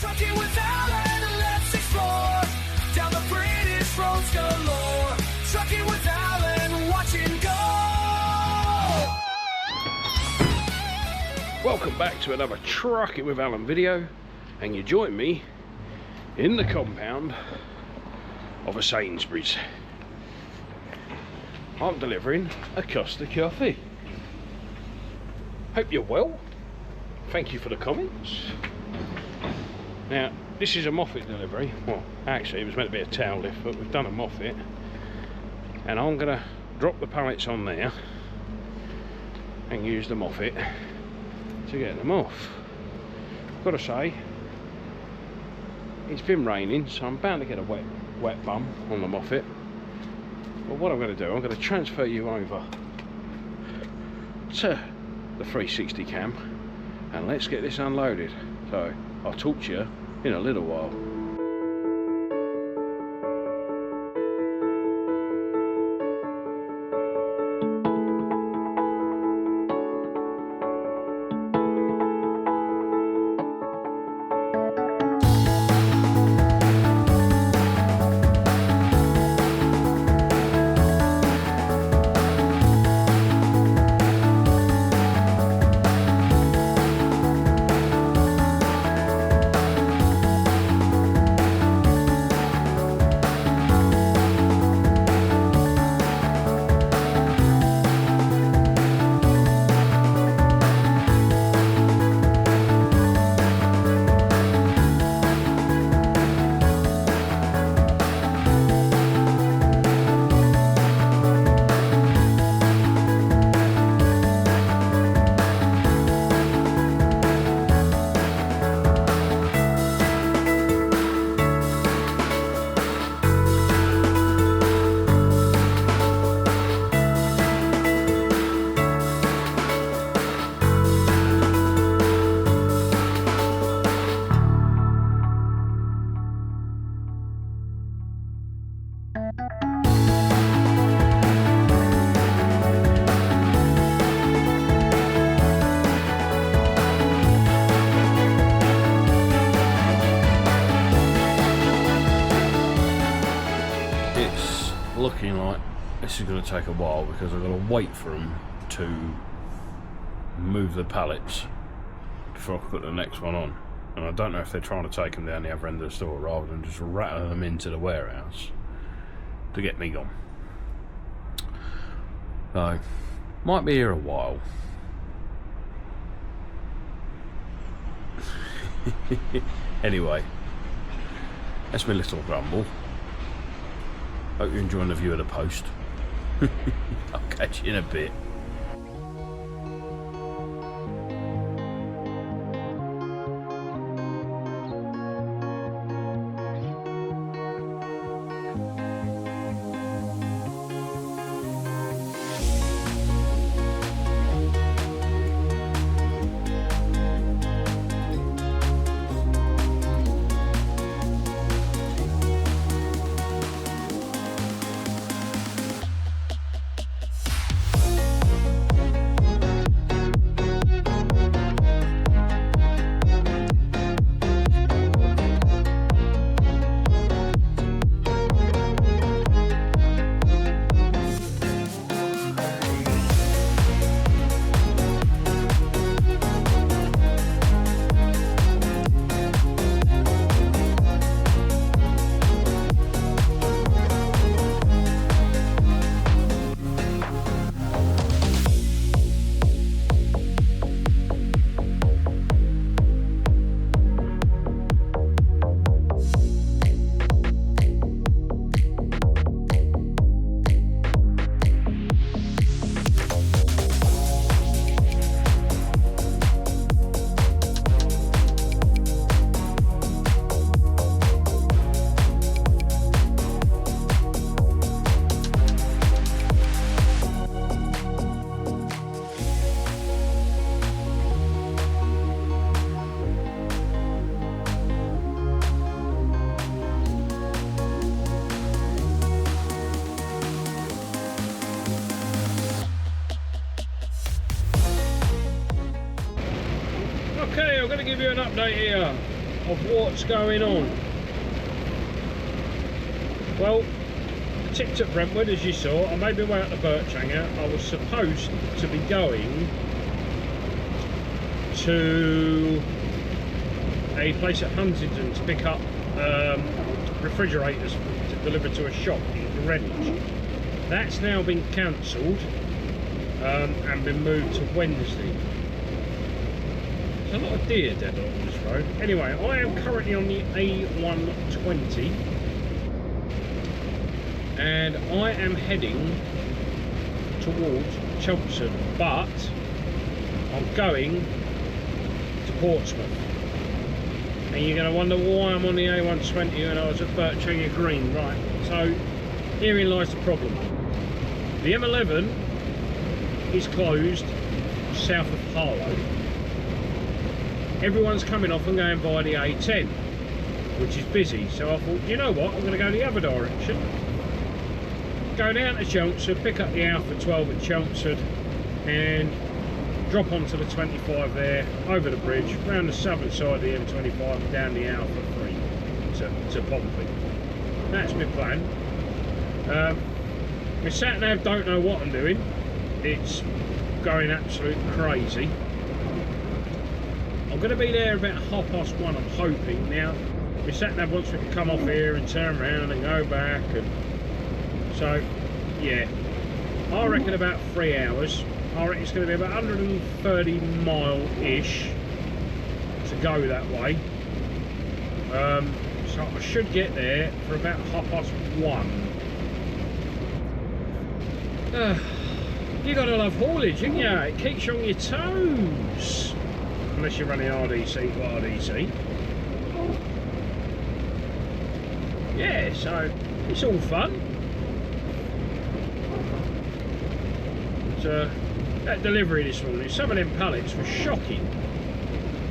Trucking with Alan, let's explore down the British roads galore. Trucking with Alan, watch and go. Welcome back to another Trucking with Alan video, and you join me in the compound of a Sainsburys. I'm delivering a Costa coffee. Hope you're well. Thank you for the comments. Now, this is a Moffat delivery. Well, actually, it was meant to be a tail lift, but we've done a Moffat. And I'm going to drop the pallets on there and use the Moffat to get them off. I've got to say, it's been raining, so I'm bound to get a wet bum on the Moffat. But what I'm going to do, I'm going to transfer you over to the 360 cam and let's get this unloaded. So I'll talk to you in a little while. Looking like this is going to take a while because I've got to wait for them to move the pallets before I put the next one on, and I don't know if they're trying to take them down the other end of the store rather than just rattle them into the warehouse to get me gone. So might be here a while. Anyway, that's my little grumble. Hope you're enjoying the view of the post. I'll catch you in a bit. Okay, I'm going to give you an update here. of what's going on. Well, I tipped at Brentwood, as you saw. I made my way out the birch hanger. I was supposed to be going to a place at Huntingdon to pick up refrigerators to deliver to a shop in Greenwich. That's now been cancelled and been moved to Wednesday. There's a lot of deer dead along this road. Anyway, I am currently on the A120 and I am heading towards Chelmsford, but I'm going to Portsmouth. And you're going to wonder why I'm on the A120 and I was at Birchhanger Green. Right, so herein lies the problem. The M11 is closed south of Harlow. Everyone's coming off and going via the A10, which is busy. So I thought, you know what, I'm going to go the other direction. Go down to Chelmsford, pick up the Alpha 12 at Chelmsford and drop onto the 25 there, over the bridge, round the southern side of the M25 and down the Alpha 3 to Pompey. That's my plan. My sat-nav don't know what I'm doing. It's going absolute crazy. I'm going to be there about 1:30, I'm hoping. Now, my sat-nav wants me to come off here and turn around and go back. And so, yeah, I reckon about 3 hours. I reckon it's going to be about 130 mile-ish to go that way. So I should get there for about 1:30. You gotta love haulage, ain't you? It keeps you on your toes. Unless you're running RDC to RDC. Yeah, so it's all fun. But, that delivery this morning, some of them pallets were shocking.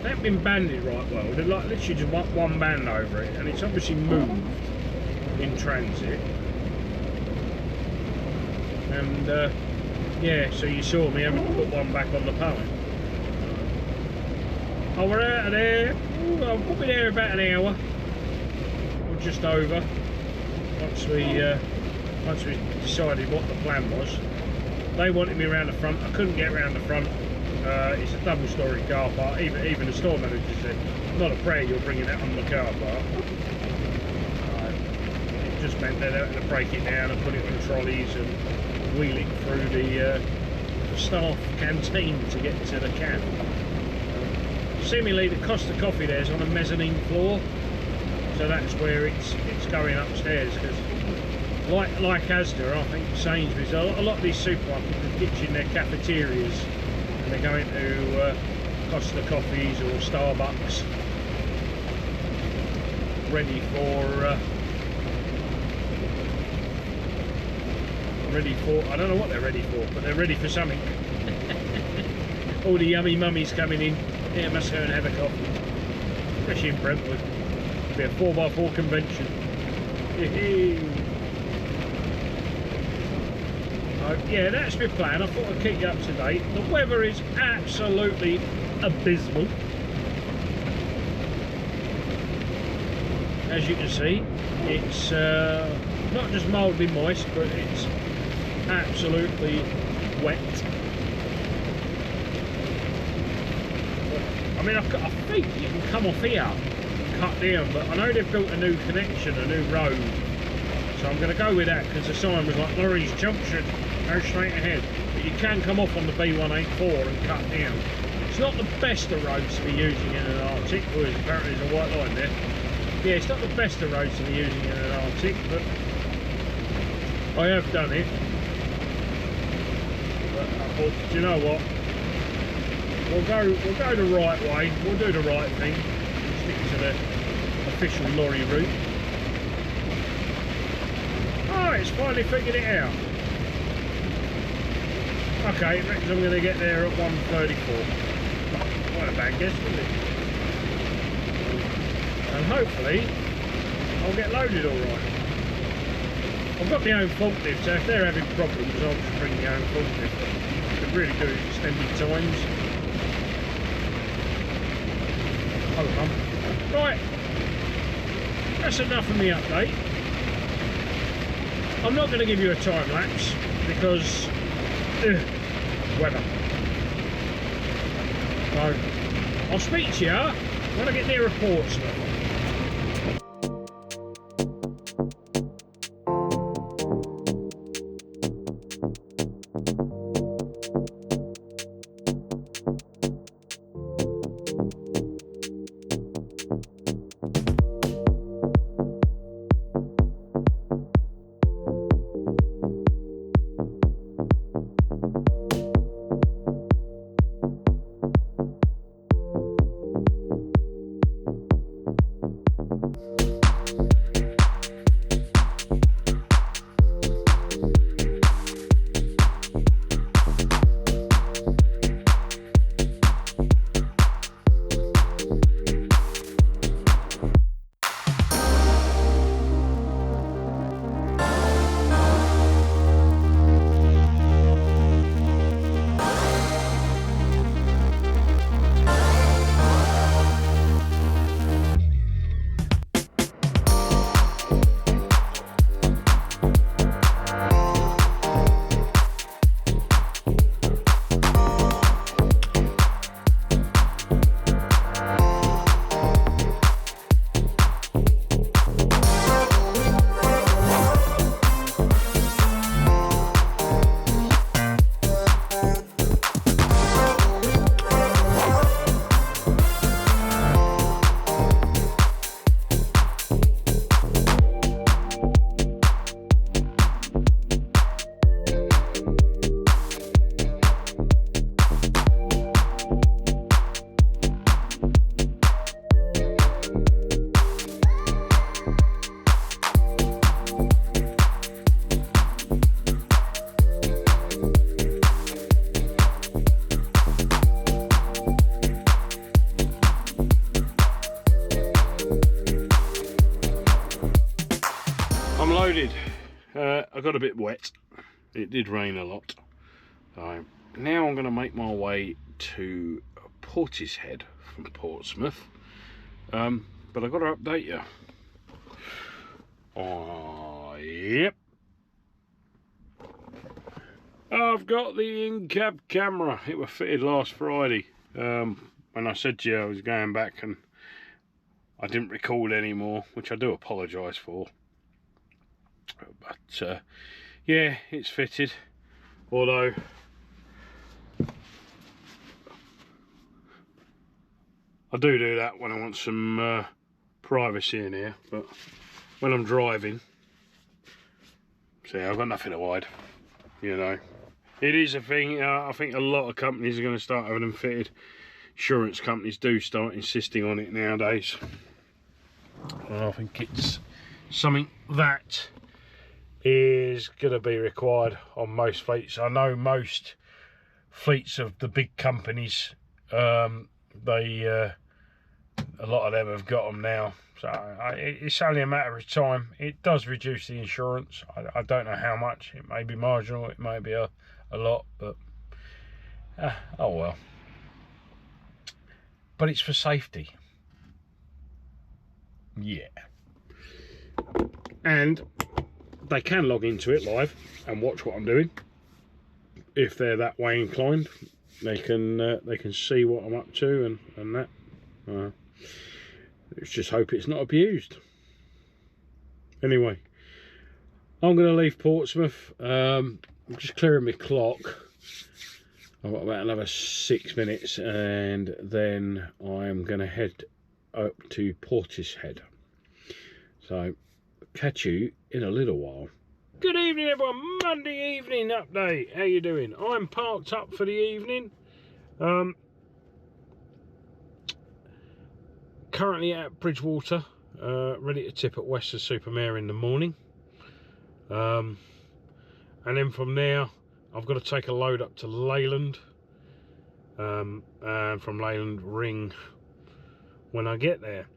They haven't been banded right well. They're like literally just one band over it, and it's obviously moved in transit. And yeah, so you saw me having to put one back on the pallet. Oh, we're out of there. Ooh, I'll put me there about an hour or just over. Once we decided what the plan was. They wanted me around the front. I couldn't get around the front. It's a double-storey car park. Even the store manager said, "Not a prayer you're bringing that on the car park." It just meant they'd have to break it down and put it on trolleys and wheel it through the staff canteen to get to the cab. Seemingly the Costa Coffee there is on a mezzanine floor, so that's where it's going upstairs. Because like Asda, I think Sainsburys, a lot of these supermarkets are ditching their cafeterias and they're going to Costa Coffees or Starbucks, ready for I don't know what they're ready for, but they're ready for something. All the yummy mummies coming in. Yeah, must go and have a coffee. Especially in Brentwood. It'll be a 4x4 convention. Yeah, that's my plan. I thought I'd keep you up to date. The weather is absolutely abysmal. As you can see, it's not just mildly moist, but it's absolutely wet. I mean, I think you can come off here, cut down, but I know they've built a new connection, a new road, so I'm going to go with that because the sign was like Lorries Junction, go straight ahead. But you can come off on the B184 and cut down. It's not the best of roads to be using in an Arctic, because apparently there's a white line there. Yeah, it's not the best of roads to be using in an Arctic, but I have done it. But I thought, do you know what? We'll go the right way. We'll do the right thing. Stick to the official lorry route. Oh, it's finally figured it out. Okay, it reckons I'm going to get there at 1:34. Quite a bad guess, wasn't it? And hopefully I'll get loaded alright. I've got my own forklift, so if they're having problems I'll just bring my own forklift. It really do extended times. Hold on. Right, that's enough of me update. I'm not going to give you a time lapse because weather. So I'll speak to you when I get near Portsmouth. I'm loaded. I got a bit wet. It did rain a lot. So now I'm going to make my way to Portishead from Portsmouth. But I've got to update you. Yep. I've got the in-cab camera. It was fitted last Friday. When I said to you I was going back and I didn't record anymore, which I do apologise for. But yeah, it's fitted. Although I do that when I want some privacy in here, but when I'm driving, see, I've got nothing to hide, you know. It is a thing. I think a lot of companies are going to start having them fitted. Insurance companies do start insisting on it nowadays. I think it's something that is going to be required on most fleets. I know most fleets of the big companies, a lot of them have got them now. So it's only a matter of time. It does reduce the insurance. I don't know how much. It may be marginal. It may be a lot, but oh well. But it's for safety. Yeah. And they can log into it live and watch what I'm doing. If they're that way inclined, they can see what I'm up to and that. Let's just hope it's not abused. Anyway, I'm going to leave Portsmouth. I'm just clearing my clock. I've got about another 6 minutes and then I'm going to head up to Portishead. So catch you in a little while. Good evening everyone, Monday evening update. How you doing? I'm parked up for the evening. Currently at Bridgewater, ready to tip at Weston-super-Mare in the morning. And then from there, I've got to take a load up to Leyland. And from Leyland, ring when I get there.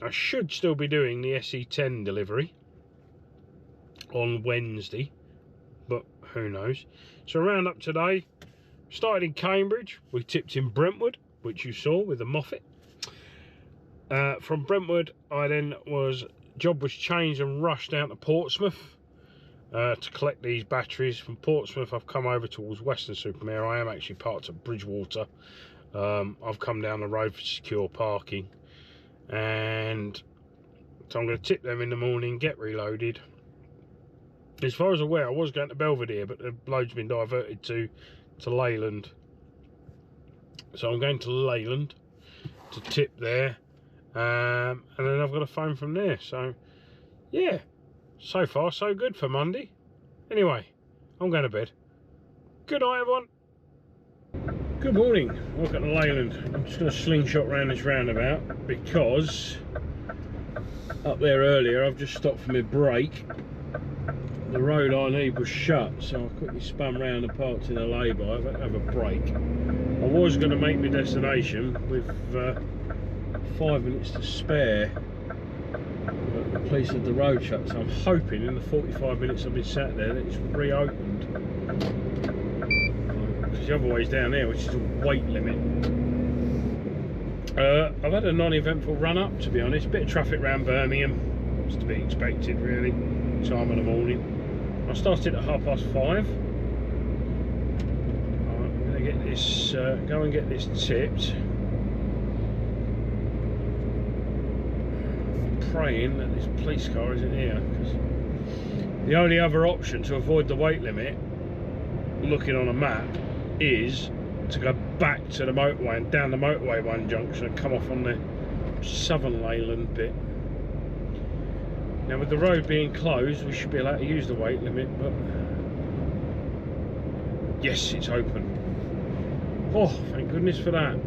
I should still be doing the SE10 delivery on Wednesday, but who knows. So round up today, started in Cambridge, we tipped in Brentwood, which you saw with the Moffat. From Brentwood I then was job was changed and rushed down to Portsmouth to collect these batteries. From Portsmouth I've come over towards Weston-super-Mare. I am actually parked at Bridgewater. I've come down the road for secure parking, and so I'm going to tip them in the morning, get reloaded. As far as I'm aware, I was going to Belvedere, but the load's been diverted to Leyland. So I'm going to Leyland to tip there, and then I've got a phone from there. So yeah, so far so good for Monday. Anyway, I'm going to bed. Good night, everyone. Good morning. Welcome to Leyland. I'm just going to slingshot around this roundabout because up there earlier I've just stopped for my break. The road I need was shut, so I quickly spun round and parked in a lay-by. I've had to have a break. I was going to make my destination with 5 minutes to spare, but the police had the road shut, so I'm hoping in the 45 minutes I've been sat there that it's reopened. Because the other way's down there, which is a weight limit. I've had a non-eventful run-up, to be honest. Bit of traffic around Birmingham. It's to be expected, really. Time of the morning. I started at 5:30. I'm going to get this, go and get this tipped. I'm praying that this police car isn't here, because the only other option to avoid the weight limit, looking on a map, is to go back to the motorway and down the motorway one junction and come off on the southern Leyland bit. Now with the road being closed, we should be allowed to use the weight limit, but yes, it's open. Oh, thank goodness for that.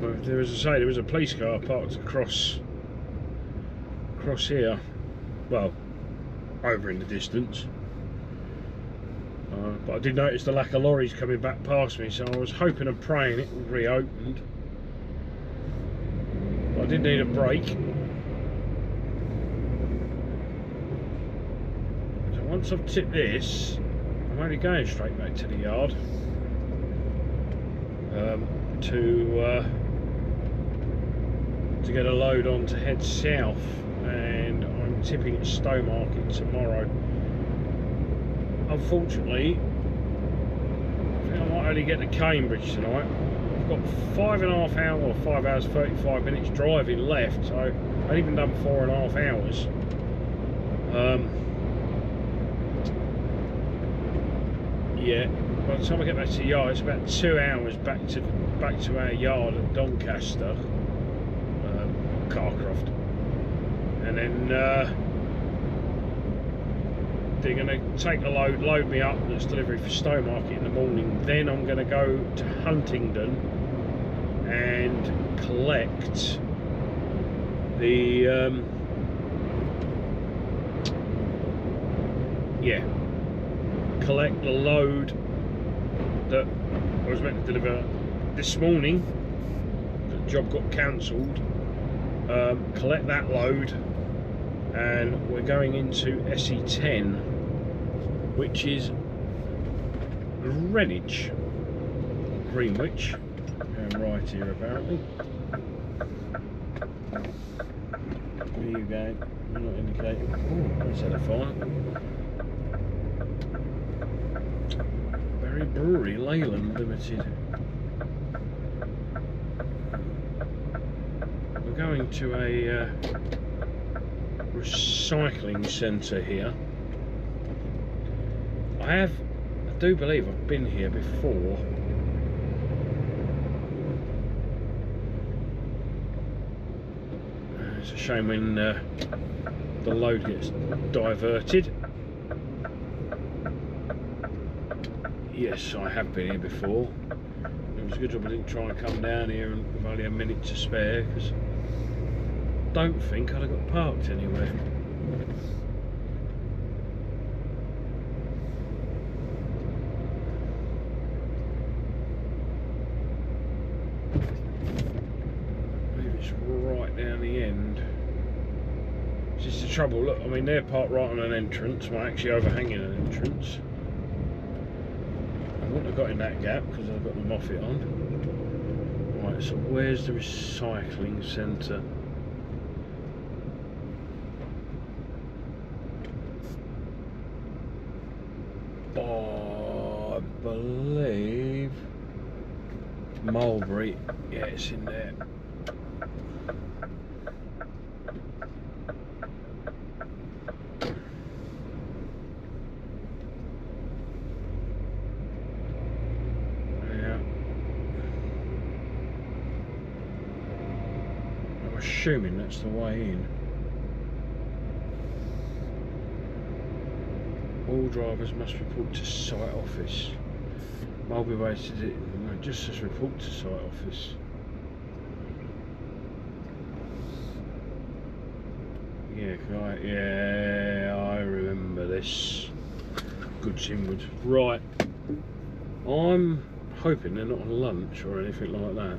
But there, as I say, there was a police car parked across here, well, over in the distance. But I did notice the lack of lorries coming back past me, so I was hoping and praying it reopened. I did need a break. So once I've tipped this, I'm only going straight back to the yard to get a load on to head south, and I'm tipping at Stowmarket tomorrow. Unfortunately, I think I might only get to Cambridge tonight. I've got 5.5 hours, or 5 hours 35 minutes driving left, so I've even done 4.5 hours. Yeah, by the time I get back to the yard, it's about 2 hours back to our yard at Doncaster, Carcroft, and then they're going to take a load me up that's delivery for Stowmarket in the morning. Then I'm going to go to Huntingdon and collect the collect the load that I was meant to deliver this morning. The job got cancelled. Collect that load, and we're going into SE10, which is Greenwich. I'm right here apparently. Where are you going? I'm not indicating. Oh, let's have a fire. Berry Brewery, Leyland Limited. We're going to a recycling centre here. I do believe I've been here before. It's a shame when the load gets diverted. Yes, I have been here before. It was a good job I didn't try and come down here and with only a minute to spare, because I don't think I'd have got parked anywhere. Right down the end. It's just the trouble, look, I mean they're parked right on an entrance, well actually overhanging an entrance. I wouldn't have got in that gap because I've got the Moffat on. Right, so where's the recycling centre? Oh, I believe Mulberry. Yeah, it's in there. Assuming that's the way in. All drivers must report to site office. Mulberry wasted it. No, it just says report to site office. Yeah, I remember this. Goods inward. Right. I'm hoping they're not on lunch or anything like that.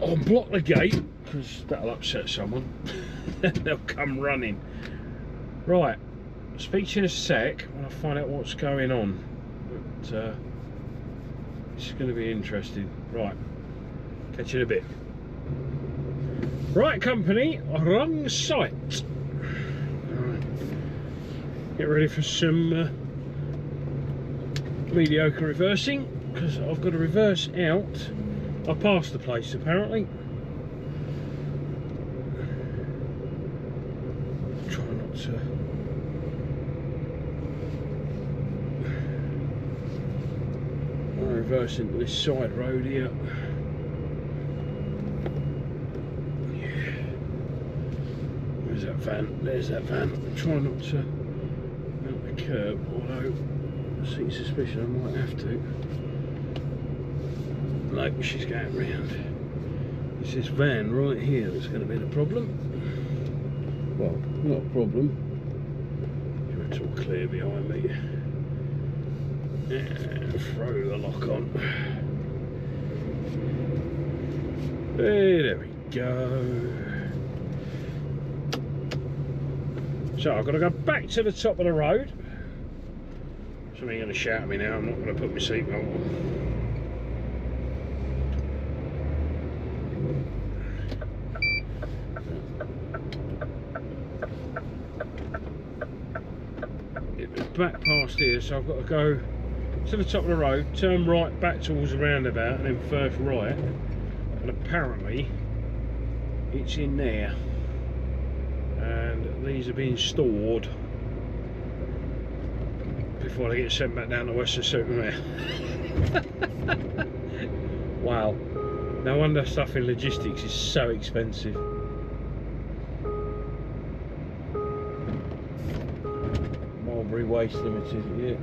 I'll block the gate because that'll upset someone. They'll come running. Right, I'll speak to you in a sec when I find out what's going on. But it's going to be interesting. Right, catch you in a bit. Right, company, wrong site. Right. Get ready for some mediocre reversing because I've got to reverse out. I passed the place apparently. Try not to. I'll reverse into this side road here. Yeah. Where's that van? There's that van. Try not to mount the curb, although I see suspicion I might have to. No, she's going round. It's this van right here that's going to be the problem. Well, not a problem. It's all clear behind me. And throw the lock on. There we go. So I've got to go back to the top of the road. Somebody's going to shout at me now. I'm not going to put my seatbelt on. Back past here, so I've got to go to the top of the road, turn right back towards the roundabout and then first right, and apparently it's in there and these are being stored before they get sent back down to Western-super-Mare. Wow, no wonder stuff in logistics is so expensive. Waste Limited, yeah.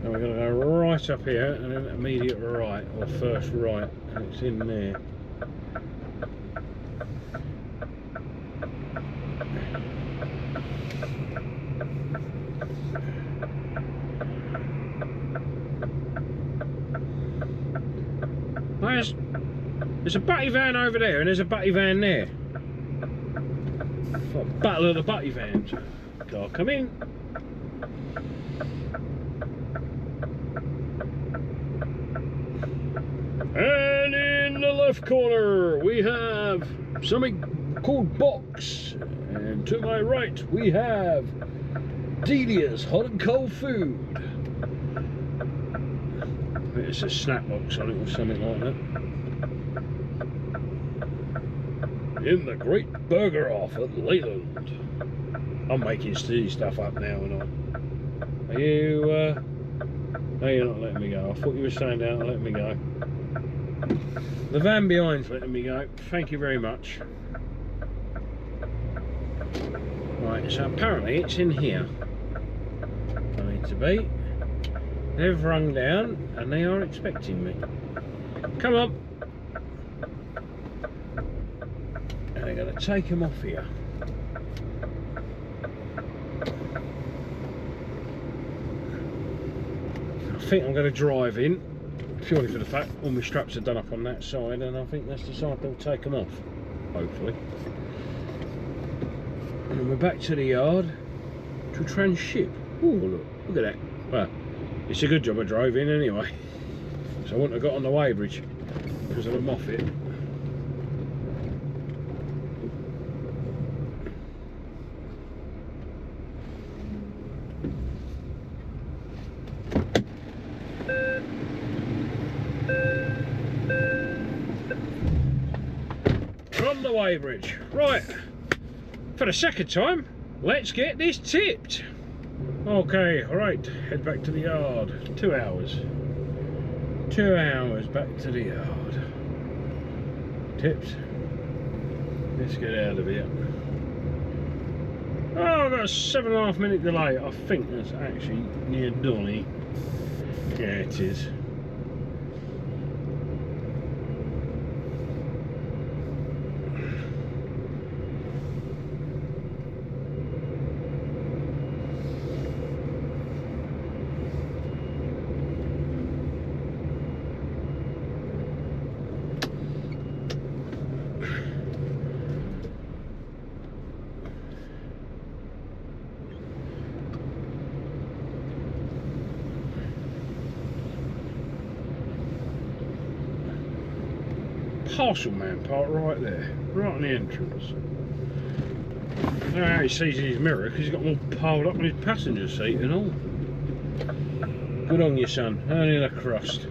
Now we're going to go right up here and then immediate right, or first right, and it's in there. There's a butty van over there and there's a butty van there. Battle of the butty vans. Car come in. And in the left corner we have something called Box, and to my right we have Delia's hot and cold food. It's a snack box on it or something like that. In the Great Burger Off at Leyland. I'm making silly stuff up now, and are you? No, you're not letting me go. I thought you were staying down and letting me go. The van behind's letting me go. Thank you very much. Right, so apparently it's in here. I need to be. They've rung down and they are expecting me. Come on. And I'm going to take them off here. I think I'm going to drive in, purely for the fact all my straps are done up on that side, and I think that's the side they'll take them off, hopefully. And we're back to the yard, to transship. Oh, look at that. Well, it's a good job I drove in anyway. So I wouldn't have got on the weighbridge because of the Moffat. We're on the weighbridge. Right, for the second time, let's get this tipped. Okay, alright, head back to the yard. 2 hours. 2 hours back to the yard. Tipped. Let's get out of here. Oh, I've got a 7.5 minute delay. I think that's actually near Donny. Yeah, it is. Parcel man parked right there, right on the entrance. I don't know how he sees in his mirror because he's got them all piled up on his passenger seat and all. Good on you, son, earning a crust.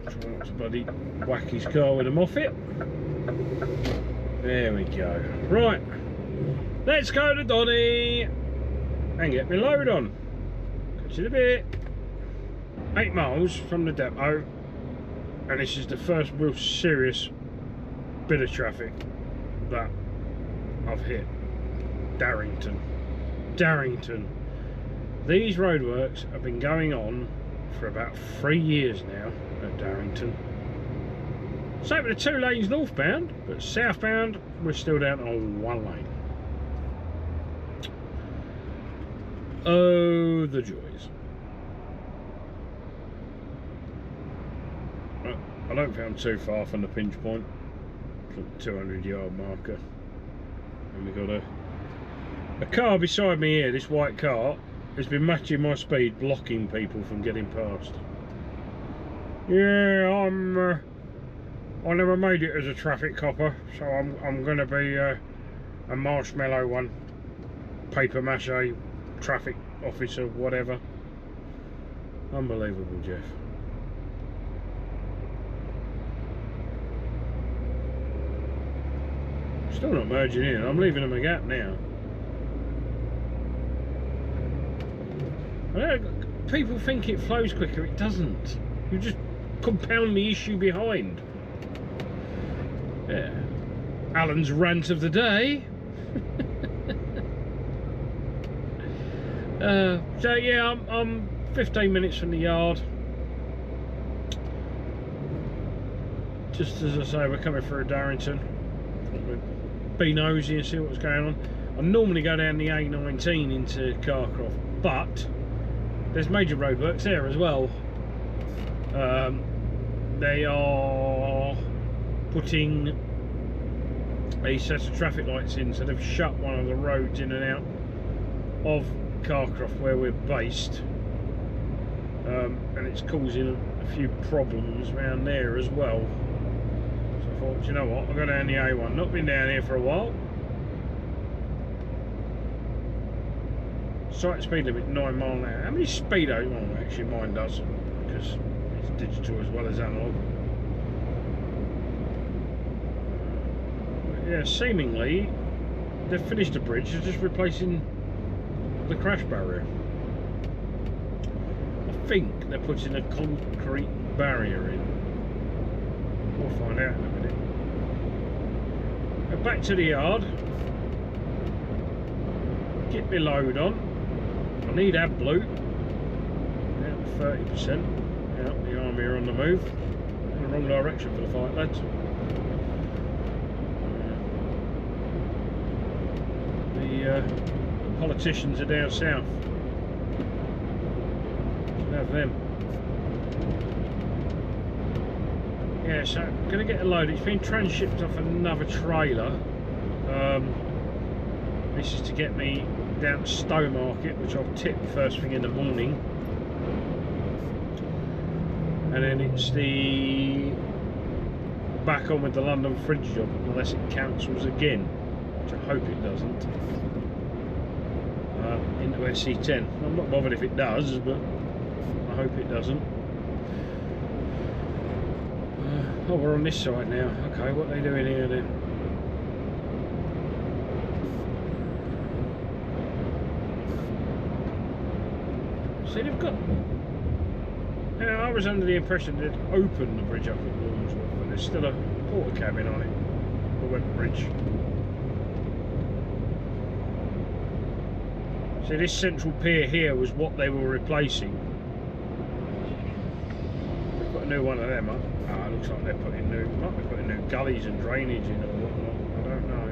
Try not to bloody whack his car with a Moffat. There we go. Right, let's go to Donny and get my load on. Catch you in a bit. 8 miles from the depot, and this is the first real serious bit of traffic that I've hit. Darrington. These roadworks have been going on for about 3 years now at Darrington. Same with the 2 lanes northbound, but southbound we're still down on 1 lane. Oh, the joys. I don't think I'm too far from the pinch point, from the 200-yard marker. And we've got a car beside me here. This white car has been matching my speed, blocking people from getting past. Yeah, I never made it as a traffic copper, so I'm going to be a marshmallow one, paper mache, traffic officer, whatever. Unbelievable, Jeff. Still not merging in. I'm leaving them a gap now. I know people think it flows quicker. It doesn't. You just compound the issue behind. Yeah. Alan's rant of the day. So yeah, I'm 15 minutes from the yard. Just as I say, we're coming through Darrington. Be nosy and see what's going on. I normally go down the A19 into Carcroft, but there's major roadworks there as well. They are putting a set of traffic lights in, so they've shut one of the roads in and out of Carcroft where we're based, and it's causing a few problems around there as well. So I thought, you know what, I'll go down the A1. Not been down here for a while. Sight speed limit 9 miles an hour. How many speedos? Well, actually mine does, because it's digital as well as analog. But yeah, seemingly they've finished the bridge. They're just replacing the crash barrier. I think they're putting a concrete barrier in. We'll find out in a minute. Go back to the yard. Get my load on. I need AdBlue. Down to 30%. Out the army are on the move. In the wrong direction for the fight, lads. The politicians are down south. Should have them. Yeah, so I'm going to get a load. It's been transshipped off another trailer. This is to get me down to Stowmarket, which I'll tip first thing in the morning. And then it's the back on with the London fridge job, unless it cancels again, which I hope it doesn't. Into SC10. I'm not bothered if it does, but I hope it doesn't. Oh, we're on this side now. Okay, what are they doing here then? See, they've got... Now, I was under the impression they'd opened the bridge up at Brentwood, but there's still a porter cabin on it, the web bridge. See, this central pier here was what they were replacing. They've got a new one of them up. Ah, it looks like they're putting new, might be putting new gullies and drainage in or whatnot. I don't know.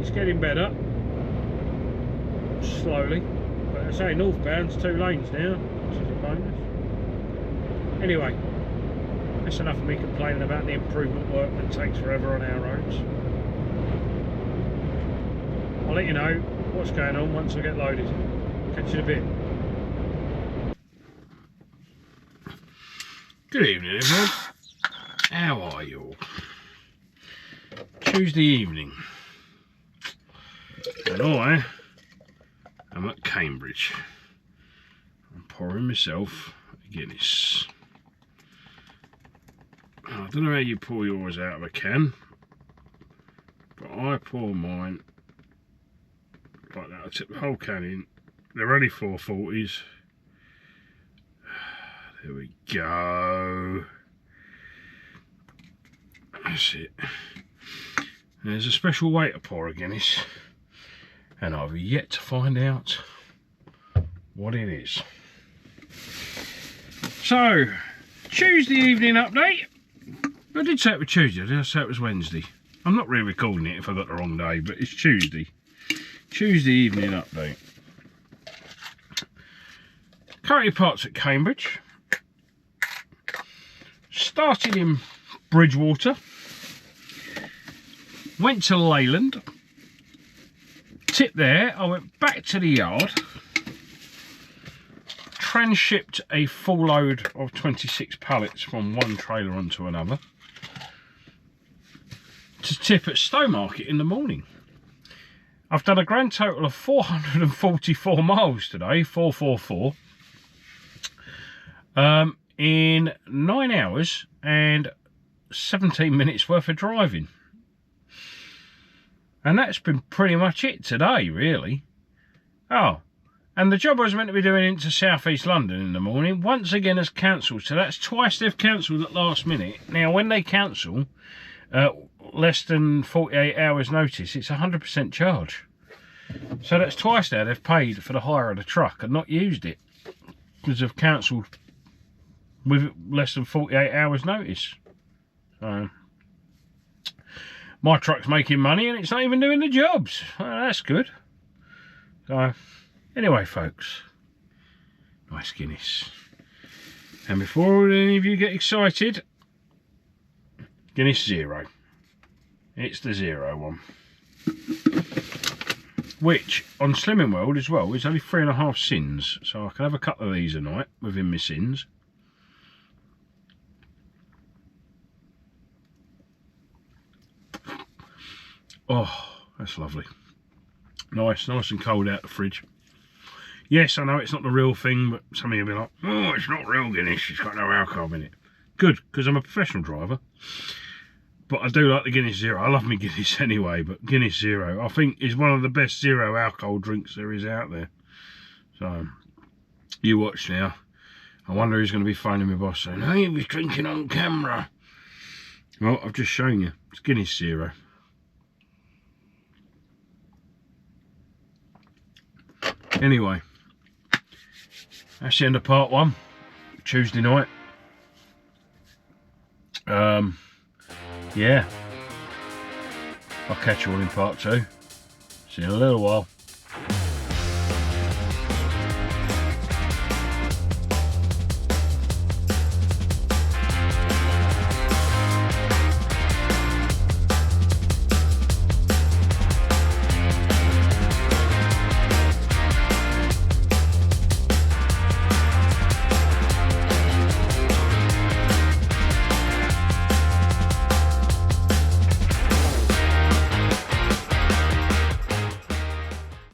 It's getting better, slowly. But I say northbound's 2 lanes now, which is a bonus. Anyway, that's enough of me complaining about the improvement work that takes forever on our roads. I'll let you know what's going on once I get loaded. Catch you in a bit. Good evening, everyone. How are you all? Tuesday evening. And I am at Cambridge. I'm pouring myself a Guinness. I don't know how you pour yours out of a can, but I pour mine like that. I tip the whole can in. They're only 440s. There we go. That's it. There's a special way to pour a Guinness, and I've yet to find out what it is. So, Tuesday evening update. I did say it was Tuesday, I did say it was Wednesday. I'm not really recording it if I got the wrong day, but it's Tuesday. Tuesday evening update. Currently parked at Cambridge. Started in Bridgewater. Went to Leyland. Tipped there. I went back to the yard. Transshipped a full load of 26 pallets from one trailer onto another. To tip at Stowmarket in the morning. I've done a grand total of 444 miles today, 444, in 9 hours and 17 minutes worth of driving. And that's been pretty much it today, really. Oh, and the job I was meant to be doing into South East London in the morning, once again has cancelled. So that's twice they've cancelled at last minute. Now, when they cancel, less than 48 hours notice, it's 100% charge. So that's twice now they've paid for the hire of the truck and not used it because they've cancelled with less than 48 hours notice. So my truck's making money and it's not even doing the jobs. Well, that's good. So anyway, folks, nice Guinness. And before any of you get excited, Guinness Zero. It's the zero one. Which, on Slimming World as well, is only 3.5 sins. So I can have a couple of these a night within my sins. Oh, that's lovely. Nice and cold out the fridge. Yes, I know it's not the real thing, but some of you will be like, oh, it's not real Guinness, it's got no alcohol in it. Good, because I'm a professional driver. But I do like the Guinness Zero. I love me Guinness anyway, but Guinness Zero, I think, is one of the best zero alcohol drinks there is out there. So, you watch now. I wonder who's going to be phoning my boss saying, hey, he was drinking on camera. Well, I've just shown you. It's Guinness Zero. Anyway, that's the end of part 1. Tuesday night. Yeah, I'll catch you all in part 2. See you in a little while.